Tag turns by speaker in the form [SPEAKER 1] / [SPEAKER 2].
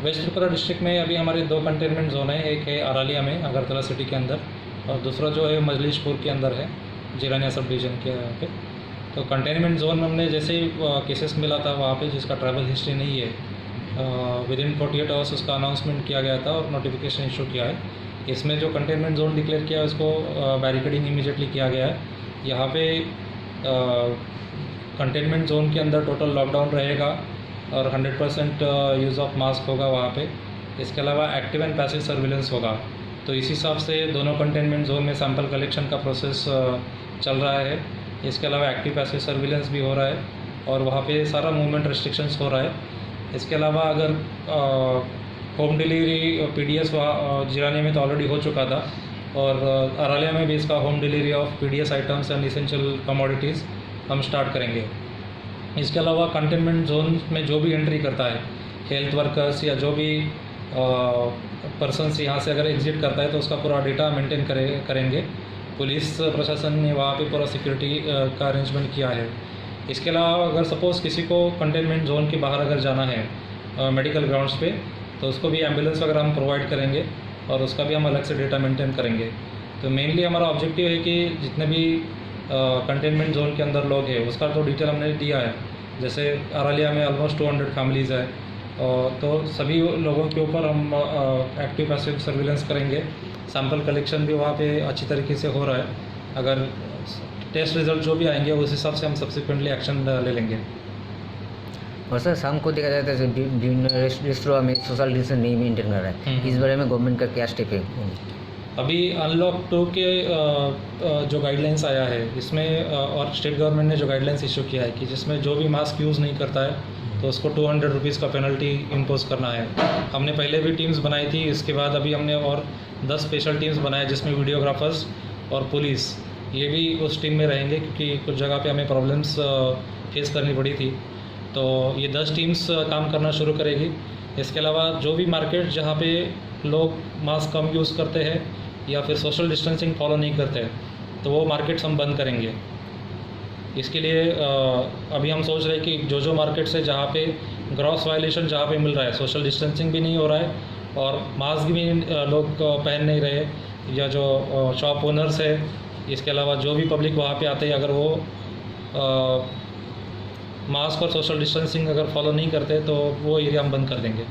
[SPEAKER 1] Waste Tripura district में अभी हमारे 2 कंटेनमेंट जोन है। एक है अरालिया में अगरतला सिटी के अंदर, और दूसरा जो है मजलिशपुर के अंदर है, जिलानिया सब डिवीज़न के यहाँ पे। तो कंटेनमेंट जोन में हमने जैसे ही केसेस मिला था वहाँ पे, जिसका ट्रैवल हिस्ट्री नहीं है, विदिन 48 आवर्स उसका अनाउंसमेंट किया गया था और नोटिफिकेशन इशू किया है। इसमें जो कंटेनमेंट जोन डिक्लेयर किया है उसको बैरिकेडिंग इमीडिएटली किया गया है। यहाँ पे कंटेनमेंट जोन के अंदर टोटल लॉकडाउन रहेगा और 100% यूज़ ऑफ मास्क होगा वहाँ पे। इसके अलावा एक्टिव एंड पैसिव सर्विलेंस होगा। तो इस हिसाब से दोनों कंटेनमेंट जोन में सैंपल कलेक्शन का प्रोसेस चल रहा है। इसके अलावा एक्टिव पैसिव सर्विलेंस भी हो रहा है और वहाँ पे सारा मूवमेंट रेस्ट्रिक्शंस हो रहा है। इसके अलावा अगर होम डिलीवरी PDS वहाँ जिलानिया में तो ऑलरेडी हो चुका था, और अरालिया में भी इसका home delivery of PDS items and essential commodities हम स्टार्ट करेंगे। इसके अलावा कंटेनमेंट जोन में जो भी एंट्री करता है, हेल्थ वर्कर्स या जो भी पर्सन्स यहाँ से अगर एग्जिट करता है तो उसका पूरा डेटा मेंटेन करेंगे। पुलिस प्रशासन ने वहाँ पे पूरा सिक्योरिटी का अरेंजमेंट किया है। इसके अलावा अगर सपोज़ किसी को कंटेनमेंट जोन के बाहर अगर जाना है मेडिकल ग्राउंड्स पे, तो उसको भी एम्बुलेंस वगैरह हम प्रोवाइड करेंगे और उसका भी हम अलग से डेटा मेंटेन करेंगे। तो मेनली हमारा ऑब्जेक्टिव है कि जितने भी कंटेनमेंट जोन के अंदर लोग हैं उसका तो डिटेल हमने दिया है। जैसे अरालिया में ऑलमोस्ट 200 फैमिलीज़ है, तो सभी लोगों के ऊपर हम एक्टिव पैसिव सर्विलेंस करेंगे। सैंपल कलेक्शन भी वहाँ पे अच्छी तरीके से हो रहा है। अगर टेस्ट रिजल्ट जो भी आएंगे उस हिसाब से हम सब्सिक्वेंटली एक्शन ले लेंगे।
[SPEAKER 2] और सर शाम को देखा जाता है विभिन्न रेस्टोरेंट में सोशल डिस्टेंस नहीं मेंटेन कर रहा है, इस बारे में गवर्नमेंट का क्या स्टेप है?
[SPEAKER 1] अभी अनलॉक 2 के जो गाइडलाइंस आया है इसमें और स्टेट गवर्नमेंट ने जो गाइडलाइंस इशू किया है कि जिसमें जो भी मास्क यूज़ नहीं करता है तो उसको 200 रुपीज़ का पेनल्टी इम्पोज करना है। हमने पहले भी टीम्स बनाई थी, इसके बाद अभी हमने और 10 स्पेशल टीम्स बनाए जिसमें वीडियोग्राफर्स और पुलिस ये भी उस टीम में रहेंगे, क्योंकि कुछ जगह पे हमें प्रॉब्लम्स फेस करनी पड़ी थी। तो ये 10 टीम्स काम करना शुरू करेगी। इसके अलावा जो भी मार्केट जहाँ पे लोग मास्क कम यूज़ करते हैं या फिर सोशल डिस्टेंसिंग फॉलो नहीं करते तो वो मार्केट्स हम बंद करेंगे। इसके लिए अभी हम सोच रहे हैं कि जो मार्केट्स है जहाँ पे ग्रॉस वायलेशन जहाँ पे मिल रहा है, सोशल डिस्टेंसिंग भी नहीं हो रहा है और मास्क भी लोग पहन नहीं रहे, या जो शॉप ओनर्स है, इसके अलावा जो भी पब्लिक वहाँ पे आते हैं अगर वो मास्क और सोशल डिस्टेंसिंग अगर फॉलो नहीं करते तो वो एरिया हम बंद कर देंगे।